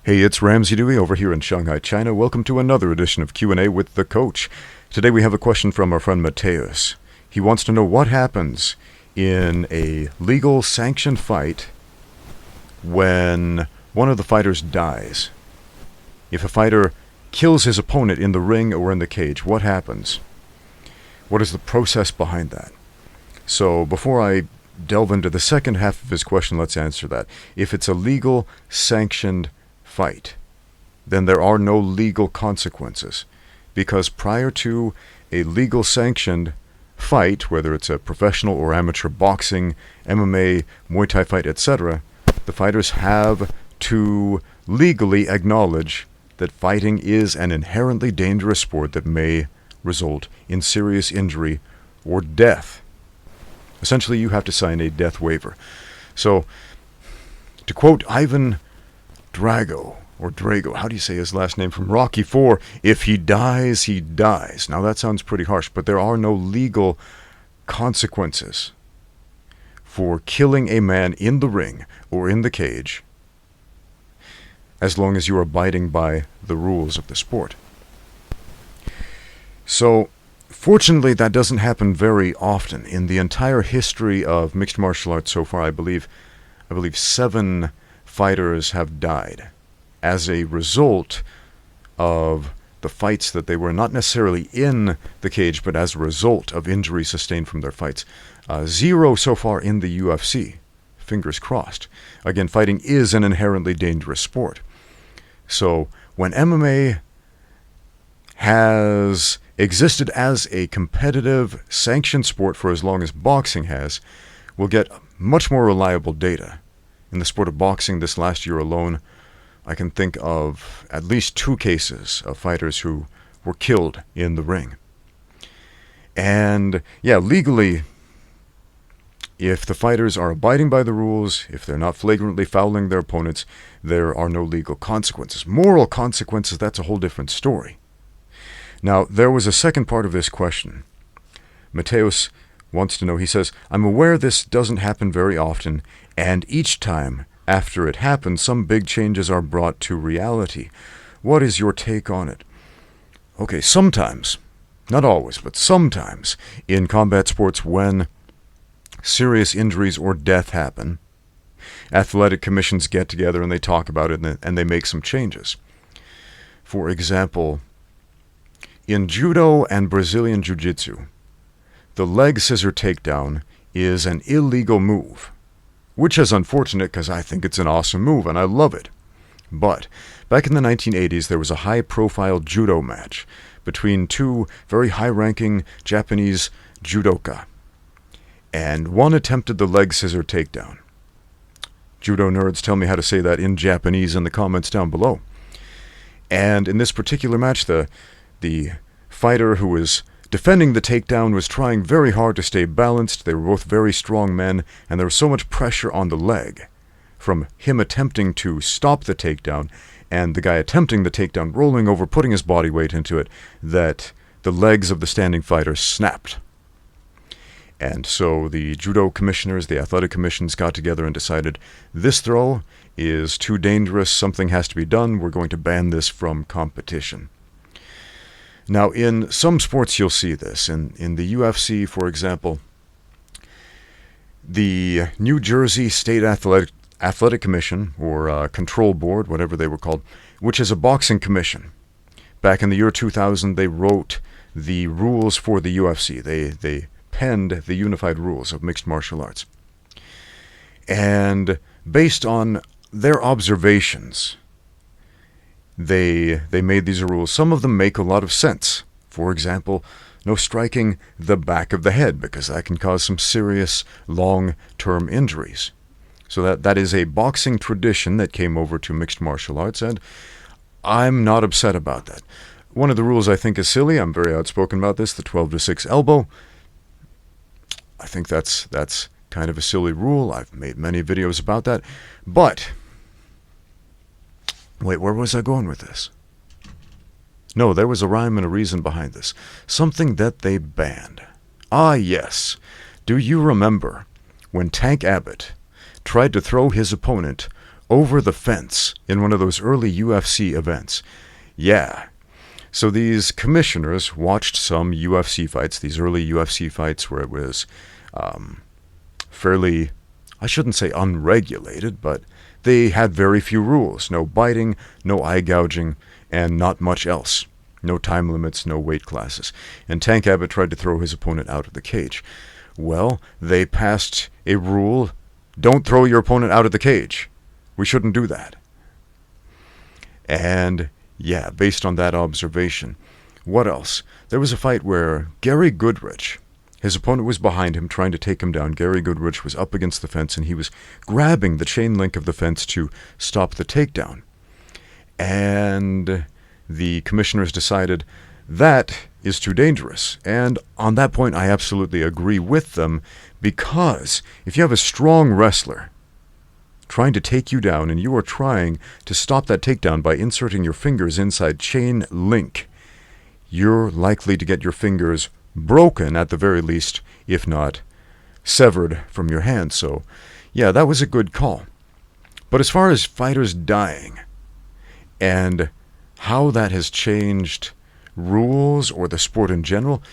Hey, it's Ramsey Dewey over here in Shanghai, China. Welcome to another edition of Q&A with the Coach. Today we have a question from our friend Mateus. He wants to know what happens in a legal sanctioned fight when one of the fighters dies. If a fighter kills his opponent in the ring or in the cage, what happens? What is the process behind that? So before I delve into the second half of his question, let's answer that. If it's a legal sanctioned fight, then there are no legal consequences, because prior to a legal sanctioned fight, whether it's a professional or amateur boxing, MMA, Muay Thai fight, etc., the fighters have to legally acknowledge that fighting is an inherently dangerous sport that may result in serious injury or death. Essentially, you have to sign a death waiver. So, to quote Ivan Drago, how do you say his last name, from Rocky IV, if he dies, he dies. Now that sounds pretty harsh, but there are no legal consequences for killing a man in the ring or in the cage as long as you are abiding by the rules of the sport. So, fortunately, that doesn't happen very often. In the entire history of mixed martial arts so far, I believe 7 fighters have died as a result of the fights that they were not necessarily in the cage, but as a result of injuries sustained from their fights. 0 so far in the UFC. Fingers crossed. Again, fighting is an inherently dangerous sport. So when MMA has existed as a competitive sanctioned sport for as long as boxing has, we'll get much more reliable data. In the sport of boxing this last year alone, I can think of at least 2 cases of fighters who were killed in the ring. And yeah, legally, if the fighters are abiding by the rules, if they're not flagrantly fouling their opponents, there are no legal consequences. Moral consequences, that's a whole different story. Now, there was a second part of this question. Mateus wants to know, he says, I'm aware this doesn't happen very often, and each time after it happens, some big changes are brought to reality. What is your take on it? Okay, sometimes, not always, but sometimes, in combat sports, when serious injuries or death happen, athletic commissions get together and they talk about it and they make some changes. For example, in judo and Brazilian jiu-jitsu, the leg scissor takedown is an illegal move, which is unfortunate because I think it's an awesome move and I love it. But back in the 1980s, there was a high-profile judo match between 2 very high-ranking Japanese judoka, and one attempted the leg scissor takedown. Judo nerds, tell me how to say that in Japanese in the comments down below. And in this particular match, the fighter who was defending the takedown was trying very hard to stay balanced. They were both very strong men, and there was so much pressure on the leg from him attempting to stop the takedown and the guy attempting the takedown, rolling over, putting his body weight into it, that the legs of the standing fighter snapped. And so the judo commissioners, the athletic commissions got together and decided, this throw is too dangerous, something has to be done, we're going to ban this from competition. Now, in some sports you'll see this. In the UFC, for example, the New Jersey State Athletic Commission, or Control Board, whatever they were called, which is a boxing commission. Back in the year 2000, they wrote the rules for the UFC. They penned the unified rules of mixed martial arts. And based on their observations, they made these rules. Some of them make a lot of sense. For example, no striking the back of the head, because that can cause some serious long-term injuries. So that is a boxing tradition that came over to mixed martial arts, and I'm not upset about that. One of the rules I think is silly, I'm very outspoken about this, the 12-6 elbow. I think that's kind of a silly rule. I've made many videos about that. But wait, where was I going with this? No, there was a rhyme and a reason behind this. Something that they banned. Ah, yes. Do you remember when Tank Abbott tried to throw his opponent over the fence in one of those early UFC events. Yeah. So these commissioners watched some UFC fights, these early UFC fights where it was fairly, I shouldn't say unregulated, but they had very few rules. No biting, no eye gouging, and not much else. No time limits, no weight classes. And Tank Abbott tried to throw his opponent out of the cage. Well, they passed a rule, don't throw your opponent out of the cage. We shouldn't do that. And yeah, based on that observation, what else? There was a fight where Gary Goodrich, his opponent was behind him trying to take him down. Gary Goodrich was up against the fence and he was grabbing the chain link of the fence to stop the takedown. And the commissioners decided that is too dangerous. And on that point, I absolutely agree with them, because if you have a strong wrestler trying to take you down and you are trying to stop that takedown by inserting your fingers inside chain link, you're likely to get your fingers broken at the very least, if not severed from your hand. So yeah, that was a good call. But as far as fighters dying and how that has changed rules or the sport in general,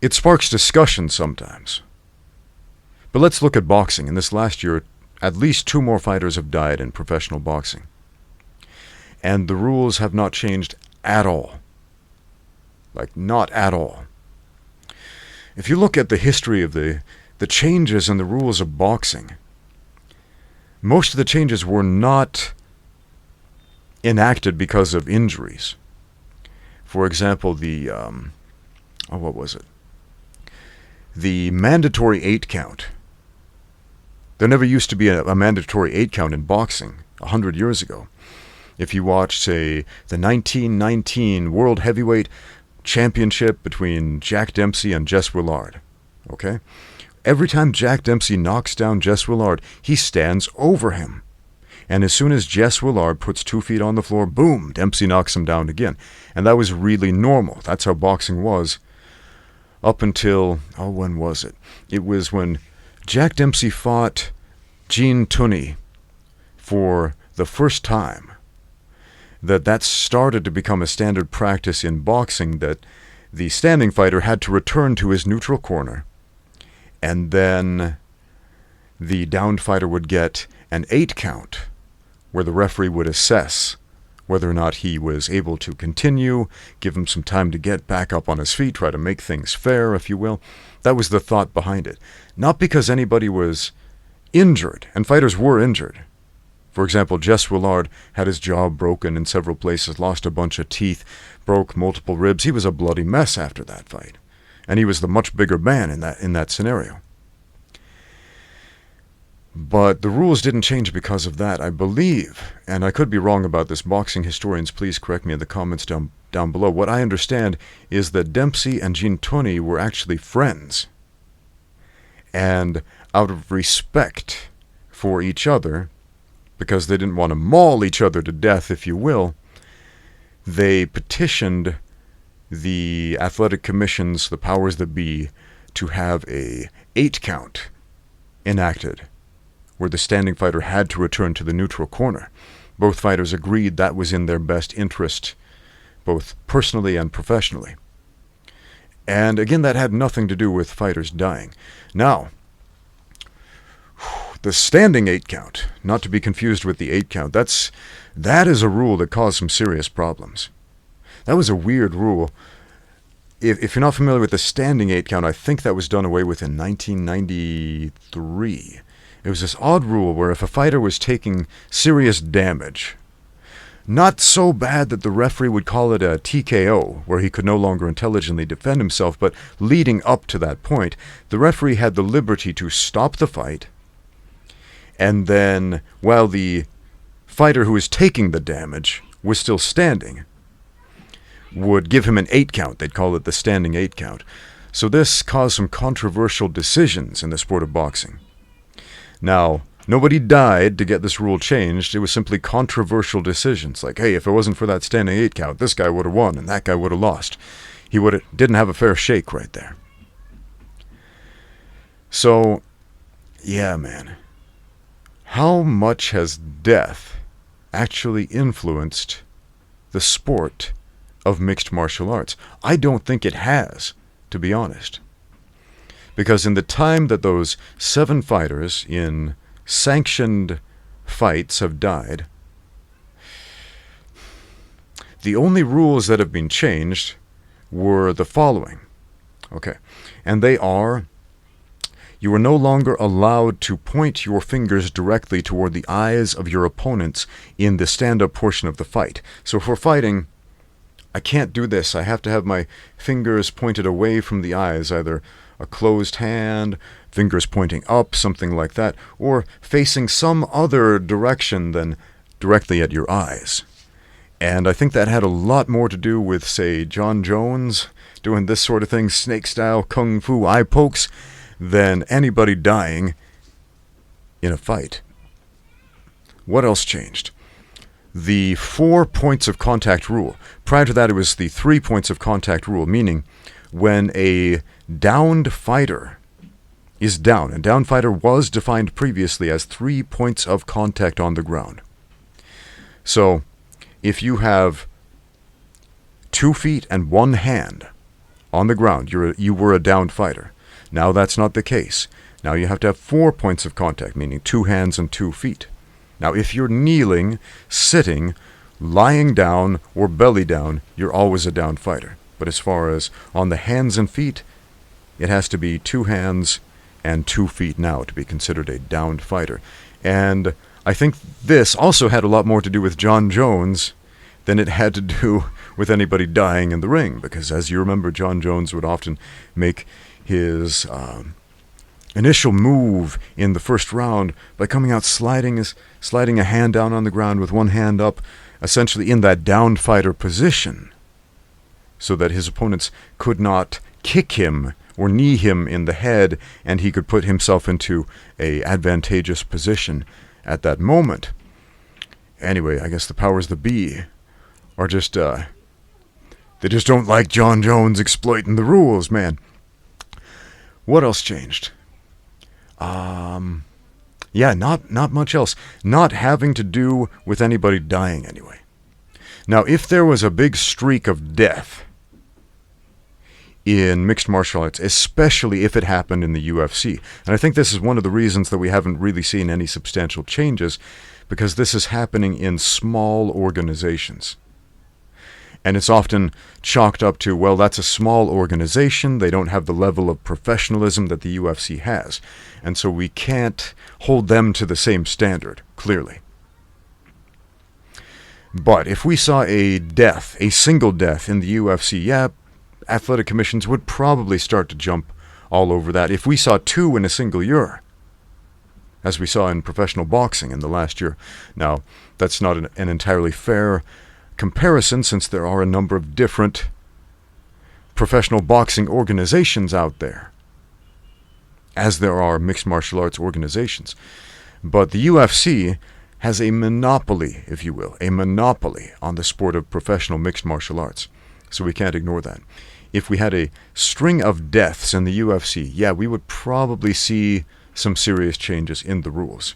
it sparks discussion sometimes. But let's look at boxing. In this last year, at least 2 more fighters have died in professional boxing. And the rules have not changed at all. Like, not at all. If you look at the history of the changes in the rules of boxing, most of the changes were not enacted because of injuries. For example, what was it? The mandatory 8 count. There never used to be a mandatory 8 count in boxing 100 years ago. If you watch, say, the 1919 World Heavyweight Championship between Jack Dempsey and Jess Willard, okay? Every time Jack Dempsey knocks down Jess Willard, he stands over him. And as soon as Jess Willard puts 2 feet on the floor, boom, Dempsey knocks him down again. And that was really normal. That's how boxing was up until, when was it? It was when Jack Dempsey fought Gene Tunney for the first time that started to become a standard practice in boxing, that the standing fighter had to return to his neutral corner, and then the downed fighter would get an 8 count, where the referee would assess whether or not he was able to continue, give him some time to get back up on his feet, try to make things fair, if you will. That was the thought behind it. Not because anybody was injured, and fighters were injured. For example, Jess Willard had his jaw broken in several places, lost a bunch of teeth, broke multiple ribs. He was a bloody mess after that fight. And he was the much bigger man in that scenario. But the rules didn't change because of that, I believe. And I could be wrong about this. Boxing historians, please correct me in the comments down below. What I understand is that Dempsey and Gene Tunney were actually friends. And out of respect for each other, because they didn't want to maul each other to death, if you will, they petitioned the athletic commissions, the powers that be, to have a 8 count enacted, where the standing fighter had to return to the neutral corner. Both fighters agreed that was in their best interest, both personally and professionally. And again, that had nothing to do with fighters dying. Now, the standing 8 count, not to be confused with the 8 count, that is a rule that caused some serious problems. That was a weird rule. If you're not familiar with the standing 8 count, I think that was done away with in 1993. It was this odd rule where if a fighter was taking serious damage, not so bad that the referee would call it a TKO, where he could no longer intelligently defend himself, but leading up to that point, the referee had the liberty to stop the fight, and then, while the fighter who was taking the damage was still standing, would give him an 8 count. They'd call it the standing 8 count. So this caused some controversial decisions in the sport of boxing. Now, nobody died to get this rule changed. It was simply controversial decisions. Like, hey, if it wasn't for that standing 8 count, this guy would have won and that guy would have lost. He didn't have a fair shake right there. So, yeah, man. how much has death actually influenced the sport of mixed martial arts? I don't think it has, to be honest. Because in the time that those 7 fighters in sanctioned fights have died, the only rules that have been changed were the following. Okay, and they are: you are no longer allowed to point your fingers directly toward the eyes of your opponents in the stand-up portion of the fight. So if we're fighting, I can't do this. I have to have my fingers pointed away from the eyes, either a closed hand, fingers pointing up, something like that, or facing some other direction than directly at your eyes. And I think that had a lot more to do with, say, John Jones doing this sort of thing, snake-style kung fu eye pokes, than anybody dying in a fight. What else changed? The 4 points of contact rule. Prior to that, it was the 3 points of contact rule, meaning when a downed fighter is down, and downed fighter was defined previously as 3 points of contact on the ground. So, if you have 2 feet and 1 hand on the ground, you were a downed fighter. Now that's not the case. Now you have to have 4 points of contact, meaning 2 hands and 2 feet. Now if you're kneeling, sitting, lying down, or belly down, you're always a downed fighter. But as far as on the hands and feet, it has to be 2 hands and 2 feet now to be considered a downed fighter. And I think this also had a lot more to do with John Jones than it had to do with anybody dying in the ring, because as you remember, John Jones would often make his initial move in the first round by coming out sliding a hand down on the ground with one hand up, essentially in that downed fighter position, so that his opponents could not kick him or knee him in the head, and he could put himself into a advantageous position at that moment. Anyway, I guess the powers that be are just, they just don't like John Jones exploiting the rules, man. What else changed? Yeah, not much else. Not having to do with anybody dying anyway. Now, if there was a big streak of death in mixed martial arts, especially if it happened in the UFC, and I think this is one of the reasons that we haven't really seen any substantial changes, because this is happening in small organizations. And it's often chalked up to, well, that's a small organization. They don't have the level of professionalism that the UFC has. And so we can't hold them to the same standard, clearly. But if we saw a death, a single death in the UFC, yeah, athletic commissions would probably start to jump all over that. If we saw 2 in a single year, as we saw in professional boxing in the last year, now, that's not an entirely fair comparison, since there are a number of different professional boxing organizations out there, as there are mixed martial arts organizations. But the UFC has a monopoly, if you will, a monopoly on the sport of professional mixed martial arts. So we can't ignore that. If we had a string of deaths in the UFC, yeah, we would probably see some serious changes in the rules.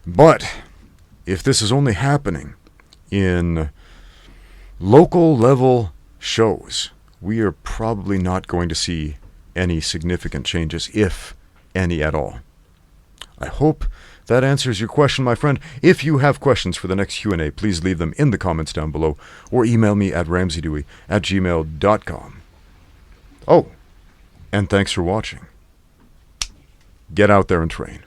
But if this is only happening in local level shows, we are probably not going to see any significant changes, if any at all. I hope that answers your question, my friend. If you have questions for the next Q&A, please leave them in the comments down below, or email me at ramseydewey@gmail.com. Oh, and thanks for watching. Get out there and train.